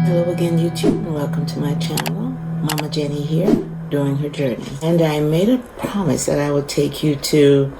Hello again, YouTube, and welcome to my channel. Mama Jenny here, during her journey. And I made a promise that I would take you to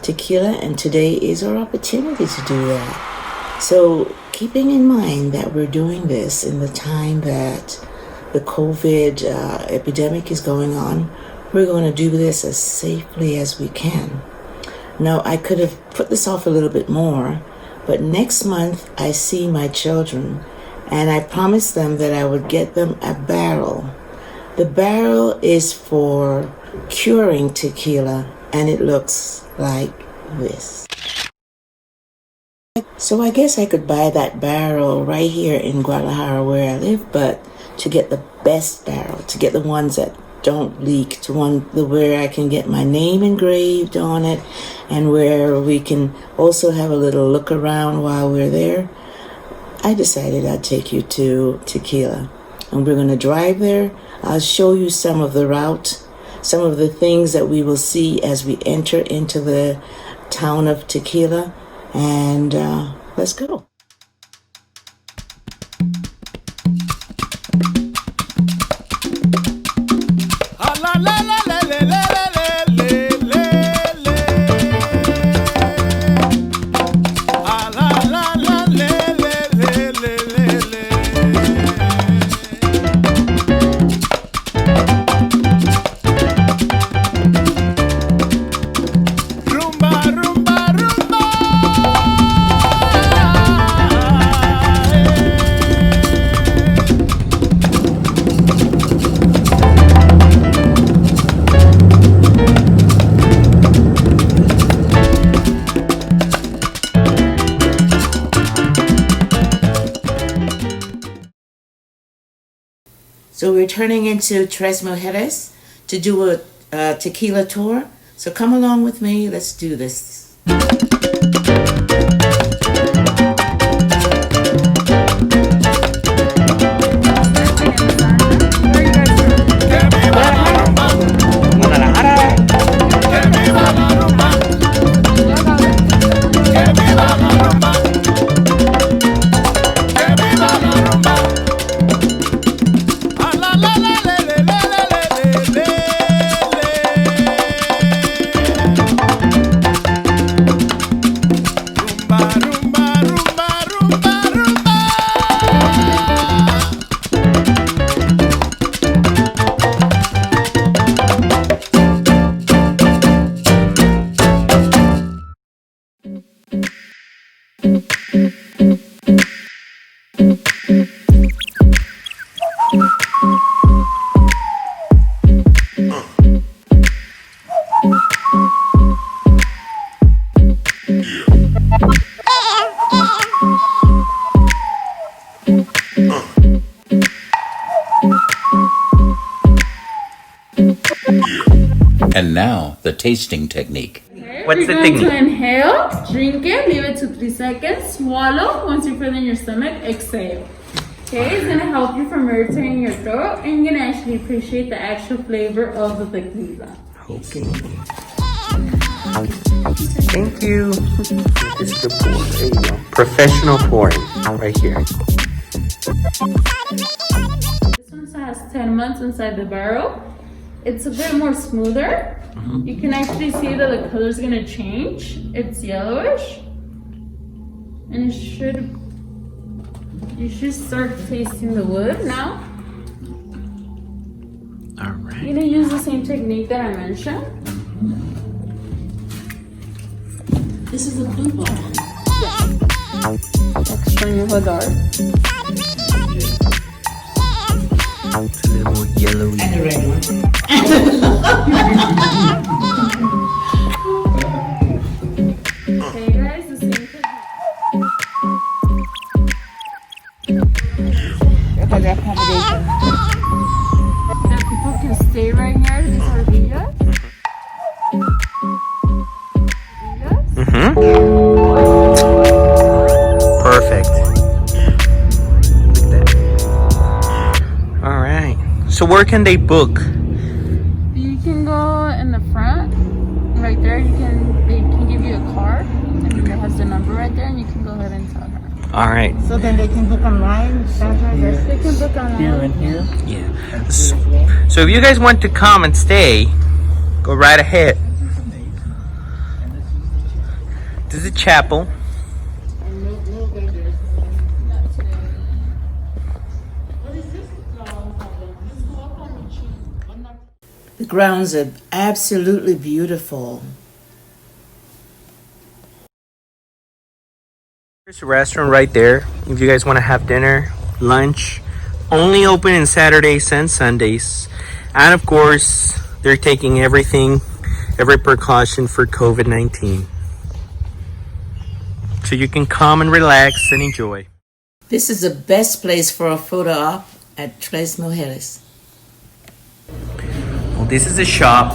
Tequila, and today is our opportunity to do that. So, keeping in mind that we're doing this in the time that the COVID epidemic is going on, we're going to do this as safely as we can. Now, I could have put this off a little bit more, but next month I see my children, and I promised them that I would get them a barrel. The barrel is for curing tequila, and it looks like this. So I guess I could buy that barrel right here in Guadalajara where I live, but to get the best barrel, to get the ones that don't leak, to where I can get my name engraved on it, and where we can also have a little look around while we're there, I decided I'd take you to Tequila. And we're going to drive there. I'll show you some of the route, some of the things that we will see as we enter into the town of Tequila. And let's go. So we're turning into Tres Mujeres to do a tequila tour. So come along with me. Let's do this. And now, the tasting technique. Okay, What's the you're going technique? to inhale, drink it, leave it to 3 seconds, swallow. Once you feel it in your stomach, exhale. Okay, it's gonna help you from irritating your throat, and you're gonna actually appreciate the actual flavor of the tequila. Okay. Thank you. This is the pour. There you go. Professional pouring right here. This one has 10 months inside the barrel. It's a bit more smoother. You can actually see that the color's gonna change. It's yellowish, and you should start tasting the wood now. All right. I'm gonna use the same technique that I mentioned. This is a blue ball. Extreme Voladores. It's a little yellowy. And the red one. Okay, guys, the same technique. That people can stay right here. These are villas. Perfect. Look at that. All right. So where can they book? You can go in the front, right there. They can give you a card, and it has the number right there, and you can go ahead and tell her. All right. So then they can book online? Yes, they can book online. Here and here? Yeah. So if you guys want to come and stay, go right ahead. This is the chapel. The grounds are absolutely beautiful. There's a restaurant right there. If you guys want to have dinner, lunch, only open on Saturdays and Sundays. And of course, they're taking every precaution for COVID-19. So you can come and relax and enjoy. This is the best place for a photo op at Tres Mujeres. Well, this is a shop.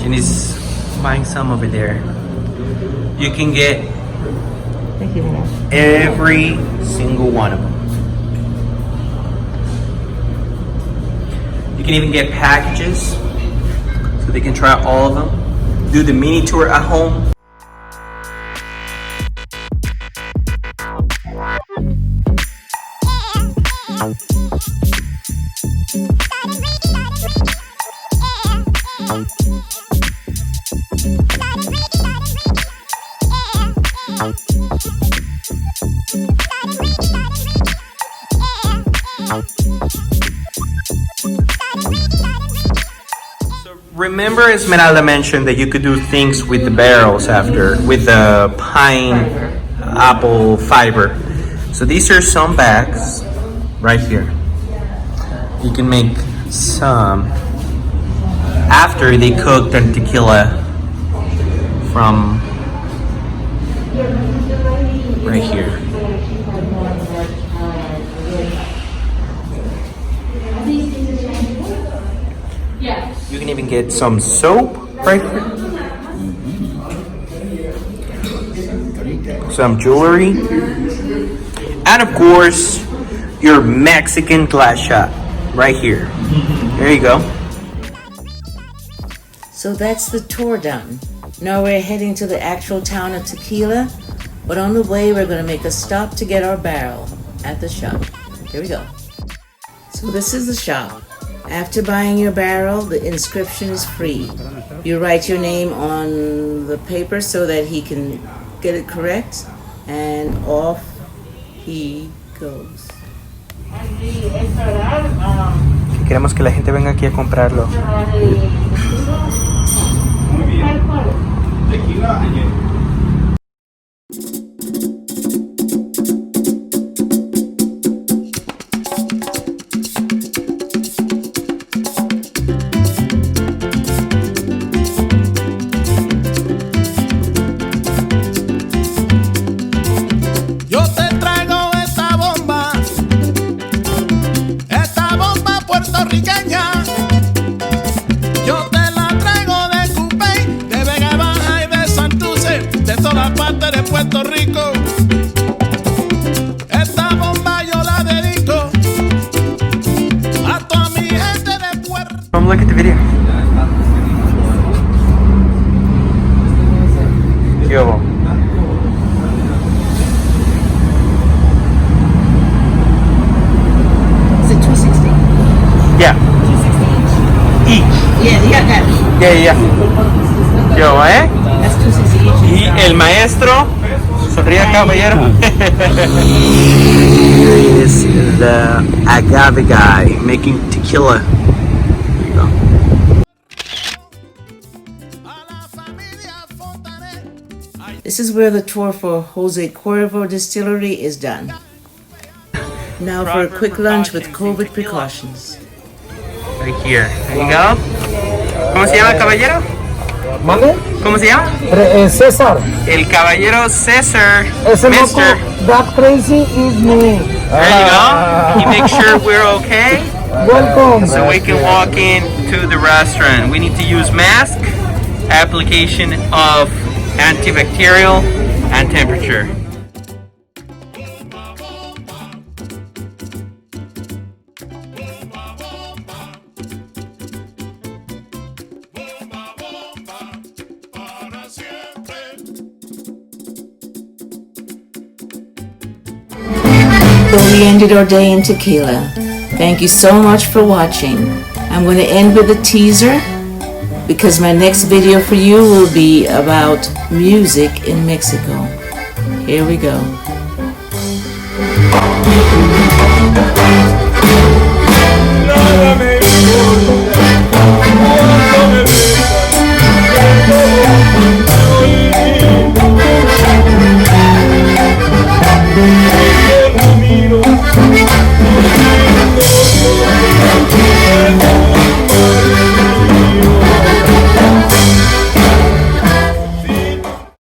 Jenny's buying some over there. You can get Thank you, Mom. every single one of them. You can even get packages so they can try all of them. Do the mini tour at home. So remember, Esmeralda mentioned that you could do things with the barrels after, with the pine apple fiber. So these are some bags right here. You can make some after they cooked the tequila from right here. Yeah. You can even get some soap right here. Some jewelry. And of course, your Mexican glass shot right here. There you go. So that's the tour done. Now we're heading to the actual town of Tequila, but on the way we're going to make a stop to get our barrel at the shop. Here we go. So this is the shop. After buying your barrel, the inscription is free. You write your name on the paper so that he can get it correct, and off he goes. Queremos que la gente venga aquí a comprarlo. Yo te traigo esta bomba puertorriqueña. Yo te la traigo de Cupey, de Vega Baja y de Santurce, de toda parte de Puerto Rico. Esta bomba yo la dedico a toda mi gente de Puerto Rico. Come look at the video. Yo. Is it 260? Yeah. 260 Each. Yeah, that. Yeah. Yo, That's 260 each. Y el maestro, sonríe caballero. Here is the agave guy making tequila. There you go. This is where the tour for Jose Cuervo Distillery is done. Now for a quick lunch with COVID precautions. Right here. There you go. ¿Cómo se llama el caballero? ¿Mande? ¿Cómo se llama? César. El caballero César. Ese Mister. loco, that crazy is me. There you go. He makes sure we're okay, Welcome. so we can walk in to the restaurant. We need to use mask, application of antibacterial, and temperature. So we ended our day in Tequila. Thank you so much for watching. I'm going to end with a teaser because my next video for you will be about music in Mexico. Here we go.